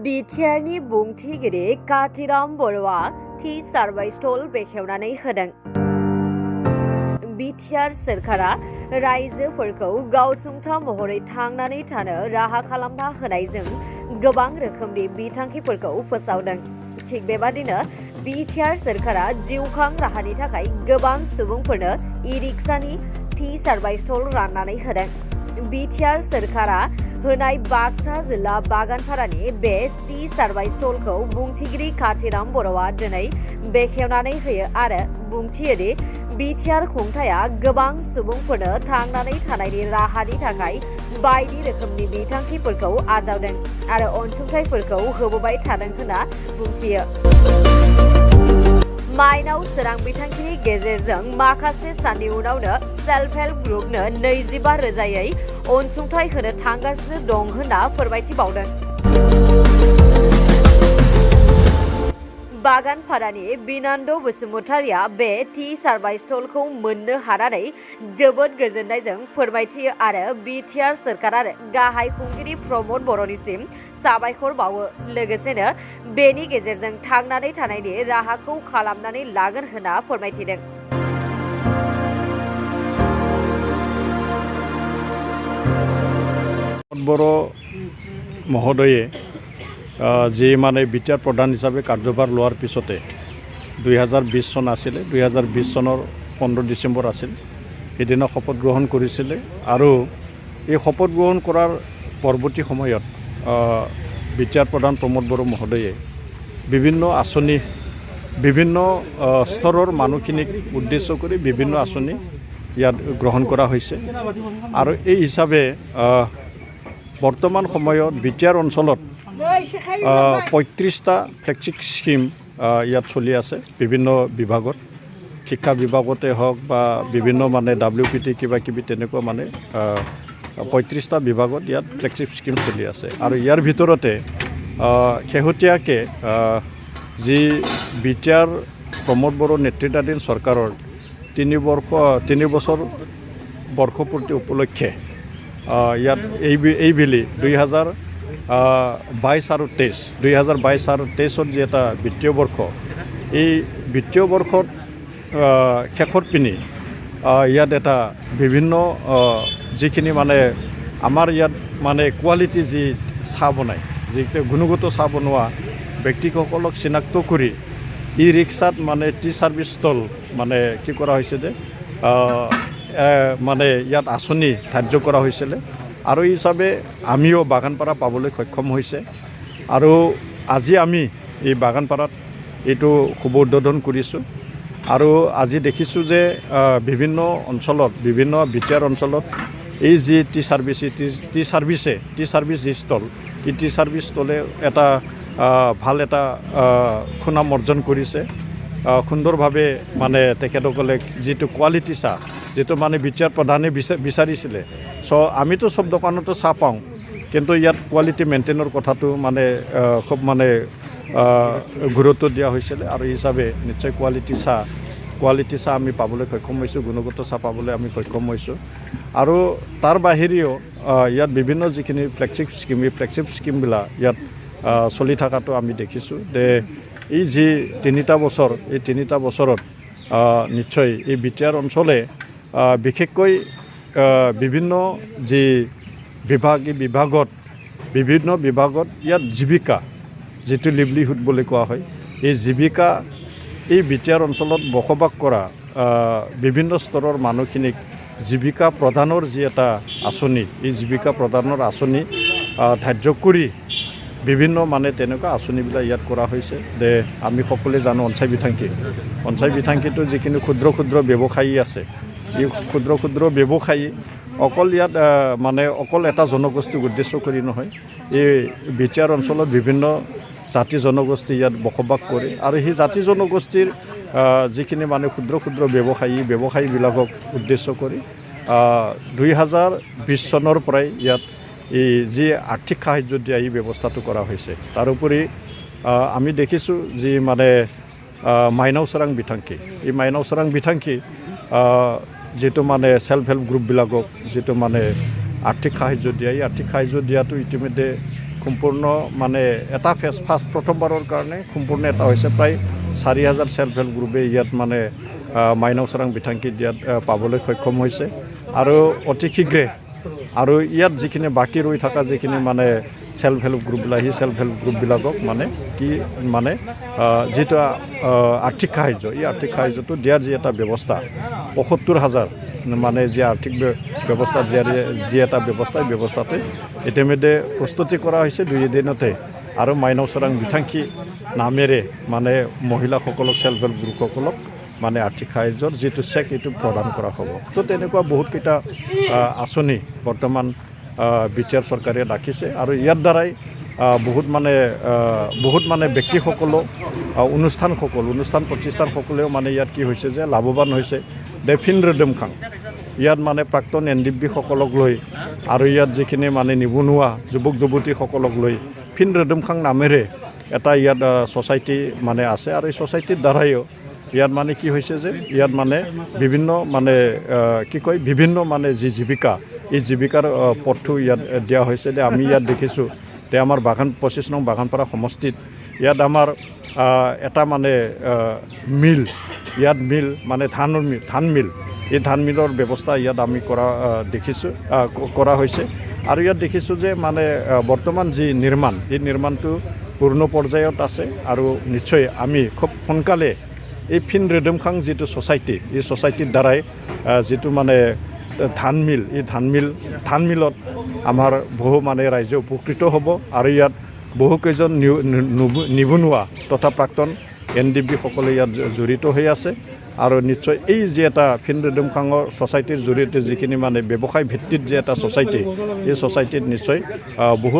बिटिआरनि बुंथिगिरि कातिराम बर'आ थि सार्भाइ स्टल बेखेवनानै होदों। बिटिआर सोरखारा रायजोफोरखौ गावसुंथा महरै थांनानै थानो राहा खालामना होनायजों गोबां रोखोमनि बिथांखिफोरखौ फोसावदों। थिग बेबादिनो बिटिआर सोरखारा जिउखां राहानि थाखाय गोबां सुबुंफोरनो इ-रिक्सानि थि सार्भाइ स्टल राननानै होदों। बिटिआर सोरखारा होनाय बाक्सा जिल्ला बागानपारानि बे थि सार्भाइ स्टलखौ बुंथिगिरि कातिराम बर'आ दिनै बेखेवनानै होयो आरो बुंथियोदि बिटिआर खुंथाया गोबां सुबुंफोरनो थांनानै थानायनि राहानि थाखाय बायदि रोखोमनि बिथांखिफोरखौ आजावदों आरो अनसुंथाइफोरखौ होबोबाय थादों होनना बुंथियो। माइनाव सोरां बिथांखिनि गेजेरजों माखासे साननि उनावनो सेल्फ हेल्प ग्रुपनो 25,000यै अनसुंथाइ होनो थांगासिनो दं होनना फोरमायथिबावदों। बागानपारानि बिनान्द बसुमतारिया बे थि सार्भाइ स्टलखौ मोननो हानानै जोबोद गोजोननायजों फोरमायथियो आरो बिटिआर सोरखार आरो गाहाय खुंगिरि प्रमद बर'निसिम साबायखर बावो। लोगोसेनो बेनि गेजेरजों थांनानै थानायनि राहाखौ खालामनानै लागोन होनना फोरमायथिदों। बर' महोदये जी माने बिटिआर प्रधान हिसापे कार्यभार लोৱাৰ পিছতে 2020 চন आছিলে 2020 চনৰ 15 ডিসেম্বৰ আছিল। সেইদিনা শপত গ্ৰহণ কৰিছিলে আৰু এই শপত গ্ৰহণ কৰাৰ পৰৱৰ্তী সময়ত বিটিআৰ প্ৰধান প্ৰমোদ বড়ো মহোদয়ে বিভিন্ন আঁচনি বিভিন্ন স্তৰৰ মানুহখিনিক উদ্দেশ্য কৰি বিভিন্ন আঁচনি ইয়াত গ্ৰহণ কৰা হৈছে আৰু এই হিচাপে বৰ্তমান সময়ত বিটিআৰ অঞ্চলত 35টা ফ্লেগশ্বিপ স্কিম ইয়াত চলি আছে। বিভিন্ন বিভাগত শিক্ষা বিভাগতে হওক বা বিভিন্ন মানে WPT কিবা কিবি তেনেকুৱা মানে 35টা বিভাগত ইয়াত ফ্লেগশ্বিপ স্কিম চলি আছে আৰু ইয়াৰ ভিতৰতে শেহতীয়াকৈ যি বিটিআৰ প্ৰমোদ বড়ো নেতৃত্বাধীন চৰকাৰৰ 3 বছৰ বৰ্ষপূৰ্তি উপলক্ষে ইয়াত এইবেলি 2022 আৰু 23 যি এটা বিত্তীয় বৰ্ষ, এই বিত্তীয় বৰ্ষত শেষৰ পিনি ইয়াত এটা বিভিন্ন যিখিনি মানে আমাৰ ইয়াত মানে কোৱালিটি যি চাহ বনায়, যি গুণগত চাহ বনোৱা ব্যক্তিসকলক চিনাক্ত কৰি ই-ৰিক্সাত মানে টি সাৰ্ভিস ষ্টল মানে কি কৰা হৈছে যে মানে ইয়াত আঁচনি ধাৰ্য কৰা হৈছিলে আৰু এই হিচাপে আমিও বাগানপাৰা পাবলৈ সক্ষম হৈছে আৰু আজি আমি এই বাগানপাৰাত এইটো শুভ উদ্বোধন কৰিছোঁ আৰু আজি দেখিছোঁ যে বিভিন্ন অঞ্চলত বিভিন্ন বিটিআৰ অঞ্চলত এই যি টি সাৰ্ভিস যি ষ্টল, এই টি সাৰ্ভিস ষ্টলে এটা ভাল এটা সুনাম অৰ্জন কৰিছে। সুন্দৰভাৱে মানে তেখেতসকলে যিটো কোৱালিটি চাহ যিটো মানে বিটিআৰ প্ৰধানে বিচাৰিছিলে, আমিতো চব দোকানতো চাহ পাওঁ কিন্তু ইয়াত কোৱালিটি মেইনটেইনৰ কথাটো মানে খুব মানে গুৰুত্ব দিয়া হৈছিলে আৰু এই হিচাপে নিশ্চয় কোৱালিটি চাহ আমি পাবলৈ সক্ষম হৈছোঁ, গুণগত চাহ পাবলৈ আমি সক্ষম হৈছোঁ। আৰু তাৰ বাহিৰেও ইয়াত বিভিন্ন যিখিনি ফ্লেগশ্বিপ স্কিম, এই ফ্লেগশ্বিপ স্কিমবিলাক ইয়াত চলি থকাটো আমি দেখিছোঁ যে এই যি 3টা বছৰ, এই 3টা বছৰত নিশ্চয় এই বিটিআৰ অঞ্চলে বিশেষকৈ বিভিন্ন যি বিভাগ, এই বিভিন্ন বিভাগত ইয়াত জীৱিকা যিটো লিভলিহুড বুলি কোৱা হয়, এই জীৱিকা এই বিটিআৰ অঞ্চলত বসবাস কৰা বিভিন্ন স্তৰৰ মানুহখিনিক জীৱিকা প্ৰদানৰ যি এটা আঁচনি, এই জীৱিকা প্ৰদানৰ আঁচনি ধাৰ্য কৰি বিভিন্ন মানে তেনেকুৱা আঁচনিবিলাক ইয়াত কৰা হৈছে। যে আমি সকলোৱে জানো অঞ্চল বিথাংখীটো যিখিনি ক্ষুদ্ৰ ব্যৱসায়ী আছে, এই ক্ষুদ্ৰ ব্যৱসায়ী অকল ইয়াত মানে অকল এটা জনগোষ্ঠীক উদ্দেশ্য কৰি নহয়, এই বিটিআৰ অঞ্চলত বিভিন্ন জাতি জনগোষ্ঠী ইয়াত বসবাস কৰে আৰু সেই জাতি জনগোষ্ঠীৰ যিখিনি মানে ক্ষুদ্ৰ ব্যৱসায়ীবিলাকক উদ্দেশ্য কৰি 2020 চনৰ পৰাই ইয়াত এই যি আৰ্থিক সাহায্য দিয়া এই ব্যৱস্থাটো কৰা হৈছে। তাৰোপৰি আমি দেখিছোঁ যি মানে মাইনাও চৰাং বিথাংখী, এই মাইনাও চৰাং বিথাংখী যিটো মানে সেল্ফ হেল্প গ্ৰুপবিলাকক যিটো মানে আৰ্থিক সাহায্য দিয়া, এই আৰ্থিক সাহায্য দিয়াটো ইতিমধ্যে সম্পূৰ্ণ মানে এটা ফেজ প্ৰথমবাৰৰ কাৰণে সম্পূৰ্ণ এটা হৈছে প্ৰায় 4,000 সেল্ফ হেল্প গ্ৰুপে ইয়াত মানে মাইনাও চৰাং বিথাংকি দিয়াত পাবলৈ সক্ষম হৈছে আৰু অতি শীঘ্ৰে আৰু ইয়াত যিখিনি বাকী ৰৈ থকা যিখিনি মানে সেল্ফ হেল্প গ্ৰুপবিলাক সেই সেল্ফ হেল্প গ্ৰুপবিলাকক মানে কি মানে যিটো আৰ্থিক সাহায্য এই আৰ্থিক সাহায্যটো দিয়াৰ যি এটা ব্যৱস্থা ৭৫,000 মানে যি আৰ্থিক ব্যৱস্থা যি এটা ব্যৱস্থা এই ব্যৱস্থাতে ইতিমধ্যে প্ৰস্তুতি কৰা হৈছে 2 দিনতে আৰু মাইনাও চৰাং বিথাংকি নামেৰে মানে মহিলাসকলক সেল্ফ হেল্প গ্ৰুপসকলক মানে আৰ্থিক সাহায্যৰ যিটো চেক এইটো প্ৰদান কৰা হ'ব তো তেনেকুৱা বহুতকেইটা আঁচনি বৰ্তমান বিটিআৰ চৰকাৰে ৰাখিছে আৰু ইয়াৰ দ্বাৰাই বহুত মানে ব্যক্তিসকলক অনুষ্ঠান প্ৰতিষ্ঠানসকলেও মানে ইয়াত কি হৈছে যে লাভৱান হৈছে ডেফিন ৰদমখাং ইয়াত মানে প্ৰাক্তন NDP-সকলক লৈ আৰু ইয়াত যিখিনি মানে নিবনুৱা যুৱক যুৱতীসকলক লৈ ফিন ৰদমখাং নামেৰে এটা ইয়াত ছ'চাইটি মানে আছে আৰু এই ছ'চাইটিৰ দ্বাৰাইও ইয়াত মানে কি হৈছে যে ইয়াত মানে বিভিন্ন মানে বিভিন্ন মানে যি জীৱিকা এই জীৱিকাৰ পথটো ইয়াত দিয়া হৈছে যে আমি ইয়াত দেখিছোঁ তে আমাৰ 25 নং বাগানপাৰা সমষ্টিত ইয়াত আমাৰ এটা মানে মিল ইয়াত মিল মানে ধান মিল এই ধান মিলৰ ব্যৱস্থা ইয়াত আমি কৰা হৈছে আৰু ইয়াত দেখিছোঁ যে মানে বৰ্তমান যি নিৰ্মাণ এই নিৰ্মাণটো পূৰ্ণ পৰ্যায়ত আছে আৰু নিশ্চয় আমি খুব সোনকালে এই ফিন ৰদমখাং যিটো ছ'চাইটি এই ছ'চাইটিৰ দ্বাৰাই যিটো মানে ধান মিল এই ধান মিলত আমাৰ বহু মানে ৰাইজে উপকৃত হ'ব আৰু ইয়াত বহুকেইজন নিবনুৱা তথা প্ৰাক্তন NDP-সকলে ইয়াত জড়িত হৈ আছে আৰু নিশ্চয় এই যে এটা ফিন ৰদমখাঙৰ ছ'চাইটিৰ জৰিয়তে যিখিনি মানে ব্যৱসায় ভিত্তিত যে এটা ছ'চাইটি এই ছ'চাইটিত নিশ্চয় বহু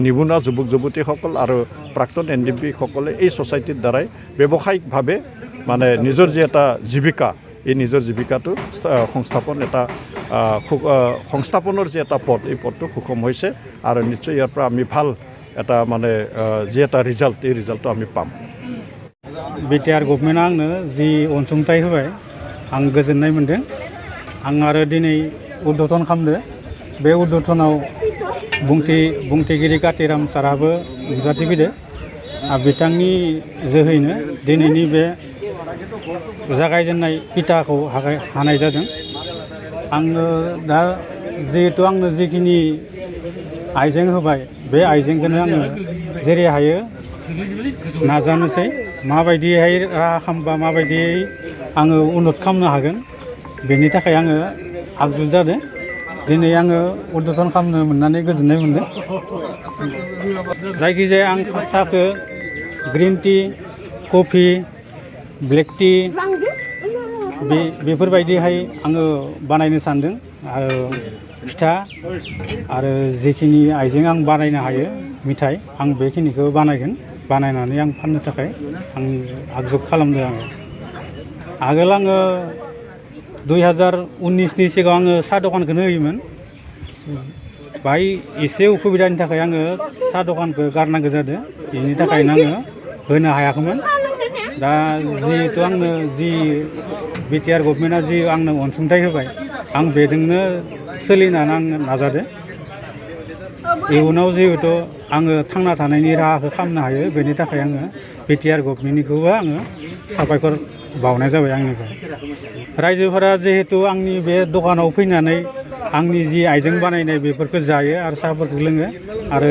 নিবনুৱা যুৱক যুৱতীসকল আৰু প্ৰাক্তন NDP-সকলে এই ছ'চাইটিৰ দ্বাৰাই ব্যৱসায়িকভাৱে মানে নিজৰ যে এটা জীৱিকা এই নিজৰ জীৱিকাটো সংস্থাপনৰ যে এটা পথ এই পথটো সুষম হৈছে আৰু নিশ্চয় ইয়াৰ পৰা আমি ভাল এটা মানে যে এটা ৰিজাল্ট এই ৰিজাল্টটো আমি পাম बिटिआर गभर्नमेन्टआ आंनो जि अनसुंथाइ होबाय आं गोजोननाय मोन्दों आं आरो दिनै उद्बोधन खालामदो बे उद्बोधनाव बुंथिगिरि कातिराम साराबो नुजाथिफैदो बिथांनि जोहैनो दिनैनि बे जागायजेननाय पिटाखौ हानाय जादों आङो दा जिहेतु आंनो जिखिनि आइजें होबाय बे आइजेंखौनो आङो जेरै हायो नाजानोसै माबायदिहाय राहा खालामबा माबायदियै आङो उन्नत खालामनो हागोन बेनि थाखाय आङो आगजु जादों दिनै आङो उद्बोधन खालामनो मोननानै गोजोननाय मोन्दों जायखिजाया आं साहाखौ green tea coffee black tea बेफोरबायदिहाय आङो बानायनो सानदों आरो फिथा आरो जिखिनि आइजें आं बानायनो हायो मिथाइ आं बेखिनिखौ बानायनानै आं फाननो थाखाय आं आगजु खालामदों आगोल आङो 2019नि सिगाङाव आङो साहा दखानखौनो होयोमोन बाहाय एसे उसुबिदानि थाखाय आङो साहा दखानखौ गारनांगौ जादों बेनि थाखायनो आङो होनो हायाखैमोन दा जिहेतु आंनो जि बिटिआर गभर्नमेन्टआ जि आंनो अनसुंथाइ होबाय आं बेजोंनो सोलिनानै आं नाजादों इयुनाव जिहेतु आङो थांना थानायनि राहाखौ खालामनो हायो बेनि थाखाय आङो बिटिआर गभर्नमेन्टनिखौबो आङो साबायखर बावनाय जाबाय आंनिफ्राय रायजोफोरा जिहेतु आंनि बे दखानाव फैनानै आंनि जि आइजें बानायनाय बेफोरखौ जायो आरो साहाफोरखौ लोङो आरो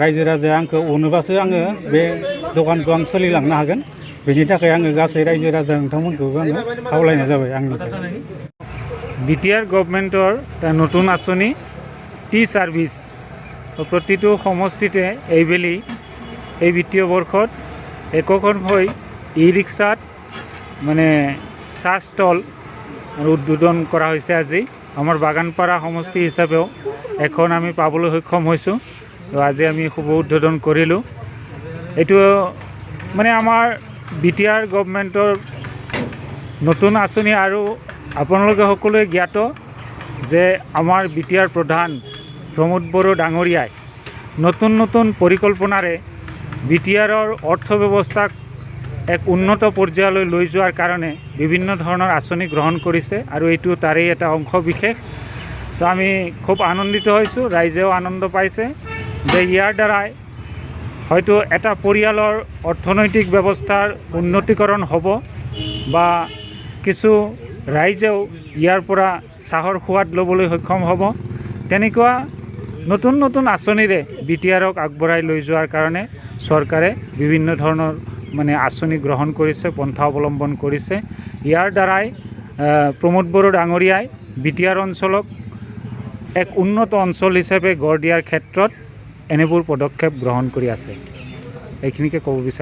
रायजो राजाया आंखौ अनोबासो आङो बे दखानखौ आं सोलिलांनो हागोन बेनि थाखाय आङो गासै रायजो राजा नोंथांमोनखौबो आङो खावलायनाय जाबाय आंनिफ्राय बिटिआर गभर्नमेन्टर नতুন आँचनी टी सार्विस प्रतिটো সমষ্টিতে এইবেলি এই বিত্তীয় বৰ্ষত একোখনকৈ ই-ৰিক্সাত মানে চাহ ষ্টল উদ্বোধন কৰা হৈছে আজি আমাৰ বাগানপাৰা সমষ্টি হিচাপেও এখন আমি পাবলৈ সক্ষম হৈছোঁ আজি আমি শুভ উদ্বোধন কৰিলোঁ এইটো মানে আমাৰ বিটিআৰ গভৰ্নমেণ্টৰ নতুন আঁচনি আৰু আপোনালোকে সকলোৱে জ্ঞাত যে আমাৰ বিটিআৰ প্ৰধান প্ৰমোদ বড়ো ডাঙৰীয়াই নতুন পৰিকল্পনাৰে বিটিআৰৰ অৰ্থব্যৱস্থাক এক উন্নত পৰ্যায়লৈ লৈ যোৱাৰ কাৰণে বিভিন্ন ধৰণৰ আঁচনি গ্ৰহণ কৰিছে আৰু এইটো তাৰেই এটা অংশ বিশেষ তো আমি খুব আনন্দিত হৈছোঁ ৰাইজেও আনন্দ পাইছে যে ইয়াৰ দ্বাৰাই হয়তো এটা পৰিয়ালৰ অৰ্থনৈতিক ব্যৱস্থাৰ উন্নতিকৰণ হ'ব বা কিছু ৰাইজেও ইয়াৰ পৰা চাহৰ সোৱাদ ল'বলৈ সক্ষম হ'ব। তেনেকুৱা নতুন নতুন আঁচনিৰে বিটিআৰক আগবঢ়াই লৈ যোৱাৰ কাৰণে চৰকাৰে বিভিন্ন ধৰণৰ আঁচনি গ্ৰহণ কৰিছে, পন্থা অৱলম্বন কৰিছে। ইয়াৰ দ্বাৰাই প্ৰমোদ বড়ো ডাঙৰীয়াই বিটিআৰ অঞ্চলক এক উন্নত অঞ্চল হিচাপে গঢ় দিয়াৰ ক্ষেত্ৰত এনেবোৰ পদক্ষেপ গ্ৰহণ কৰি আছে। এইখিনিকে ক'ব বিচাৰোঁ।